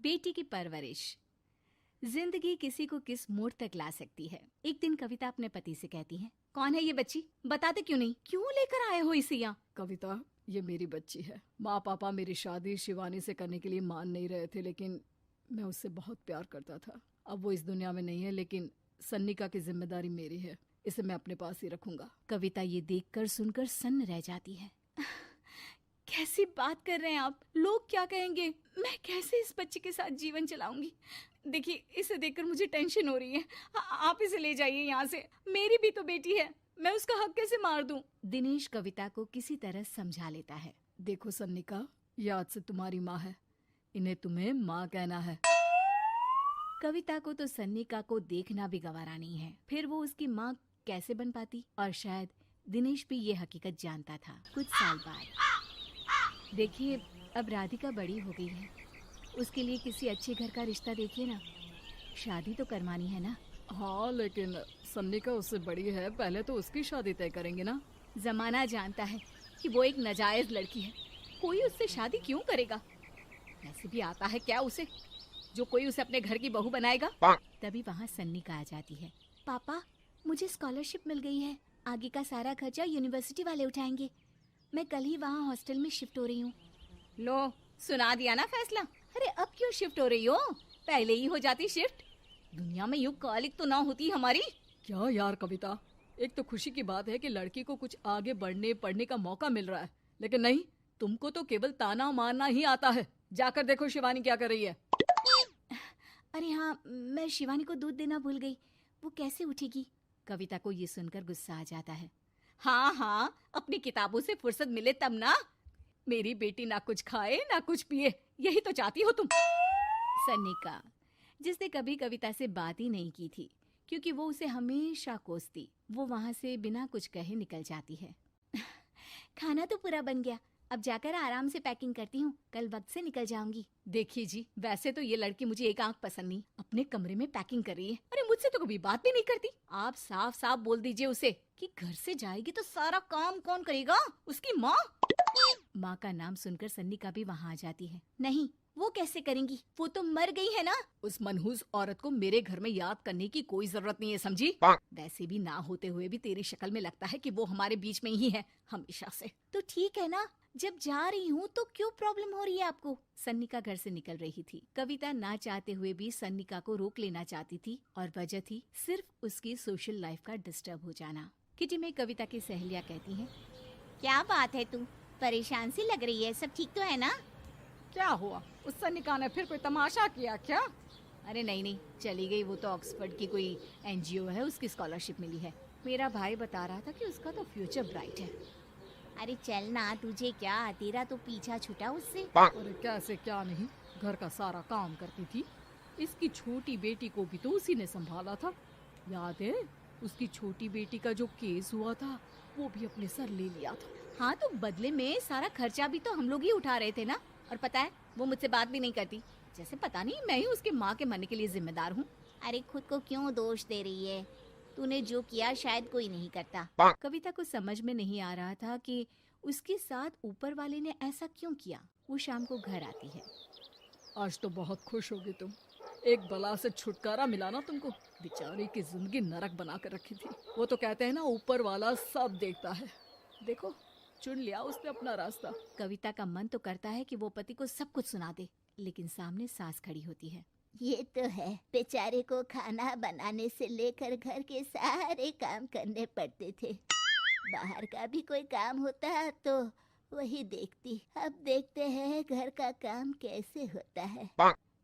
बेटी की परवरिश। जिंदगी किसी को किस मोड़ तक ला सकती है। एक दिन कविता अपने पति से कहती है, कौन है ये बच्ची, बताते क्यों नहीं, क्यों लेकर आए हो इसे यहाँ? कविता, ये मेरी बच्ची है। माँ पापा मेरी शादी शिवानी से करने के लिए मान नहीं रहे थे, लेकिन मैं उससे बहुत प्यार करता था। अब वो इस दुनिया में नहीं है, लेकिन सन्निका की जिम्मेदारी मेरी है। इसे मैं अपने पास ही रखूंगा। कविता ये देखकर सुनकर सन्न रह जाती है। कैसी बात कर रहे हैं आप? लोग क्या कहेंगे? मैं कैसे इस बच्चे के साथ जीवन चलाऊंगी? देखिए, इसे देखकर मुझे टेंशन हो रही है। आप इसे ले जाइए यहाँ से। मेरी भी तो बेटी है, मैं उसका हक कैसे मार दूं? दिनेश कविता को किसी तरह समझा लेता है। देखो सन्निका, ये आज से तुम्हारी माँ है, इन्हें तुम्हें माँ कहना है। कविता को तो सन्निका को देखना भी गवारा नहीं है, फिर वो उसकी माँ कैसे बन पाती? और शायद दिनेश भी ये हकीकत जानता था। कुछ साल बाद देखिए, अब राधिका बड़ी हो गई है, उसके लिए किसी अच्छे घर का रिश्ता देखिए ना। शादी तो करवानी है ना? हाँ, लेकिन सन्निका उससे बड़ी है, पहले तो उसकी शादी तय करेंगे ना। जमाना जानता है कि वो एक नाजायज लड़की है, कोई उससे शादी क्यों करेगा? ऐसे भी आता है क्या उसे, जो कोई उसे अपने घर की बहू बनाएगा? तभी वहाँ सन्निका आ जाती है। पापा, मुझे स्कॉलरशिप मिल गई है, आगे का सारा खर्चा यूनिवर्सिटी वाले उठाएंगे। मैं कल ही वहाँ हॉस्टल में शिफ्ट हो रही हूँ। लो, सुना दिया ना फैसला। अरे अब क्यों शिफ्ट हो रही हो? पहले ही हो जाती शिफ्ट। दुनिया में यूं कालिक तो ना होती हमारी। क्या यार कविता, एक तो खुशी की बात है कि लड़की को कुछ आगे बढ़ने पढ़ने का मौका मिल रहा है, लेकिन नहीं, तुमको तो केवल ताना मारना ही आता है। जाकर देखो शिवानी क्या कर रही है। अरे हाँ, मैं शिवानी को दूध देना भूल गई, वो कैसे उठेगी? कविता को ये सुनकर गुस्सा आ जाता है। हाँ हाँ, अपनी किताबों से फुर्सत मिले तब ना। मेरी बेटी ना कुछ खाए ना कुछ पिए, यही तो चाहती हो तुम। सन्निका, जिसने कभी कविता से बात ही नहीं की थी, क्योंकि वो उसे हमेशा कोसती, वो वहाँ से बिना कुछ कहे निकल जाती है। खाना तो पूरा बन गया, अब जाकर आराम से पैकिंग करती हूँ, कल वक्त से निकल जाऊंगी। देखिए जी, वैसे तो ये लड़की मुझे एक आंख पसंद नहीं, अपने कमरे में पैकिंग कर रही है। अरे मुझसे तो कभी बात भी नहीं करती। आप साफ साफ बोल दीजिए उसे कि घर से जाएगी तो सारा काम कौन करेगा? उसकी माँ। माँ का नाम सुनकर सन्निका भी वहाँ आ जाती है। नहीं, वो कैसे करेंगी, वो तो मर गई है ना। उस मनहूस औरत को मेरे घर में याद करने की कोई जरूरत नहीं है, समझी? वैसे भी ना होते हुए भी तेरी शक्ल में लगता है कि वो हमारे बीच में ही है हमेशा से। तो ठीक है ना, जब जा रही हूँ तो क्यों प्रॉब्लम हो रही है आपको? सन्निका घर से निकल रही थी। कविता ना चाहते हुए भी सन्निका को रोक लेना चाहती थी, और वजह थी सिर्फ उसकी सोशल लाइफ का डिस्टर्ब हो जाना। किटी में कविता की सहेलियाँ कहती हैं, क्या बात है, तू परेशान सी लग रही है, सब ठीक तो है ना? क्या हुआ, उस सन्निका ने फिर कोई तमाशा किया क्या? अरे नहीं नहीं, चली गई, वो तो ऑक्सफोर्ड की कोई NGO है, उसकी स्कॉलरशिप मिली है। मेरा भाई बता रहा था कि उसका तो फ्यूचर ब्राइट है। अरे चल ना, तुझे क्या, तेरा तो पीछा छूटा उससे। अरे कैसे क्या नहीं, घर का सारा काम करती थी। इसकी छोटी बेटी को भी तो उसी ने संभाला था, याद है? उसकी छोटी बेटी का जो केस हुआ था, वो भी अपने सर ले लिया था। हाँ, तो बदले में सारा खर्चा भी तो हम लोग ही उठा रहे थे ना। और पता है, वो मुझसे बात भी नहीं करती, जैसे पता नहीं मैं ही उसके माँ के मरने के लिए जिम्मेदार हूँ। अरे खुद को क्यों दोष दे रही है? तूने जो किया शायद कोई नहीं करता। कविता को समझ में नहीं आ रहा था कि उसके साथ ऊपर वाले ने ऐसा क्यों किया। वो शाम को घर आती है। आज तो बहुत खुश होगी तुम, एक बला से छुटकारा मिला ना तुमको। बेचारी की जिंदगी नरक बना कर रखी थी। वो तो कहते हैं ना, ऊपर वाला सब देखता है। देखो, चुन लिया उसने अपना रास्ता। कविता का मन तो करता है कि वो पति को सब कुछ सुना दे, लेकिन सामने सास खड़ी होती है। ये तो है, बेचारे को खाना बनाने से लेकर घर के सारे काम करने पड़ते थे। बाहर का भी कोई काम होता तो वही देखती। अब देखते हैं घर का काम कैसे होता है।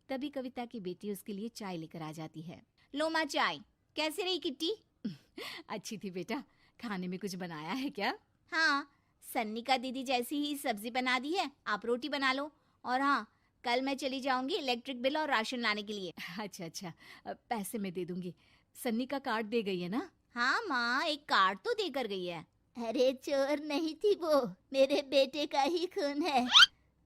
तभी कविता की बेटी उसके लिए चाय लेकर आ जाती है। लो माँ चाय, कैसी रही किट्टी? अच्छी थी बेटा, खाने में कुछ बनाया है क्या? हाँ, सन्निका दीदी जैसी ही सब्जी बना दी है, आप रोटी बना लो। और हाँ, कल मैं चली जाऊंगी इलेक्ट्रिक बिल और राशन लाने के लिए। अच्छा अच्छा, पैसे मैं दे दूंगी। सन्नी का कार्ड दे गई है ना? हाँ माँ, एक कार्ड तो देकर गई है। अरे चोर नहीं थी वो, मेरे बेटे का ही खून है।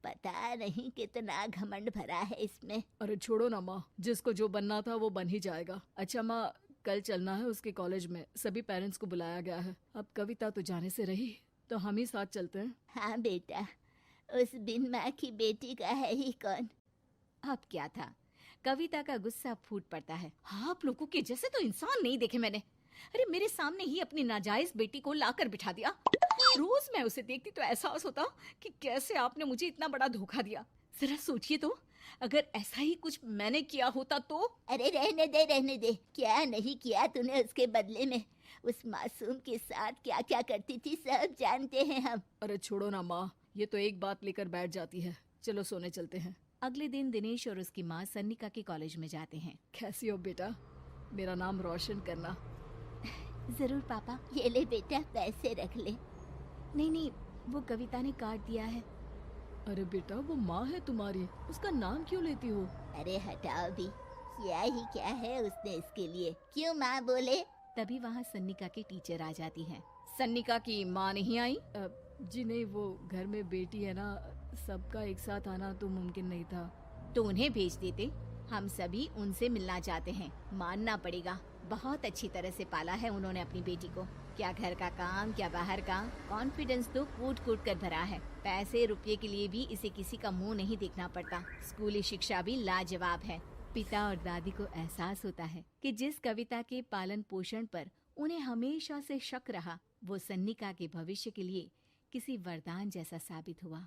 पता नहीं कितना घमंड भरा है इसमें। अरे छोड़ो ना माँ, जिसको जो बनना था वो बन ही जाएगा। अच्छा माँ, कल चलना है उसके कॉलेज में, सभी पेरेंट्स को बुलाया गया है। अब कविता तो जाने से रही, तो हम ही साथ चलते हैं। हाँ बेटा, उस बिन माँ की बेटी का है ही कौन। अब क्या था, कविता का गुस्सा फूट पड़ता है। हाँ, आप लोगों के जैसे तो इंसान नहीं देखे मैंने। अरे मेरे सामने ही अपनी नाजायज बेटी को लाकर बिठा दिया। रोज मैं उसे देखती तो एहसास होता कि कैसे आपने मुझे इतना बड़ा धोखा दिया। जरा सोचिए तो, अगर ऐसा ही कुछ मैंने किया होता तो। अरे रहने दे, क्या नहीं किया तूने उसके बदले में। उस मासूम के साथ क्या क्या करती थी सब जानते हैं हम। अरे छोड़ो ना माँ, ये तो एक बात लेकर बैठ जाती है। चलो सोने चलते हैं। अगले दिन दिनेश और उसकी माँ सन्निका के कॉलेज में जाते हैं। कैसी हो बेटा, मेरा नाम रोशन करना। जरूर पापा, ये ले बेटा पैसे रख ले। नहीं, वो कविता ने काट दिया है। अरे बेटा, वो माँ है तुम्हारी, उसका नाम क्यों लेती हो? अरे हटाओ भी, क्या ही क्या है उसने इसके लिए, क्यों माँ बोले। तभी वहाँ सन्निका की टीचर आ जाती हैं। सन्निका की माँ नहीं आई? जी नहीं, वो घर में बेटी है ना, सबका एक साथ आना तो मुमकिन नहीं था। तो उन्हें भेज देते, हम सभी उनसे मिलना चाहते हैं। मानना पड़ेगा, बहुत अच्छी तरह से पाला है उन्होंने अपनी बेटी को। क्या घर का काम, क्या बाहर का, कॉन्फिडेंस तो कूट कूट कर भरा है। पैसे रुपये के लिए भी इसे किसी का मुंह नहीं देखना पड़ता। स्कूली शिक्षा भी लाजवाब है। पिता और दादी को एहसास होता है कि जिस कविता के पालन पोषण पर उन्हें हमेशा से शक रहा, वो सन्निका के भविष्य के लिए किसी वरदान जैसा साबित हुआ।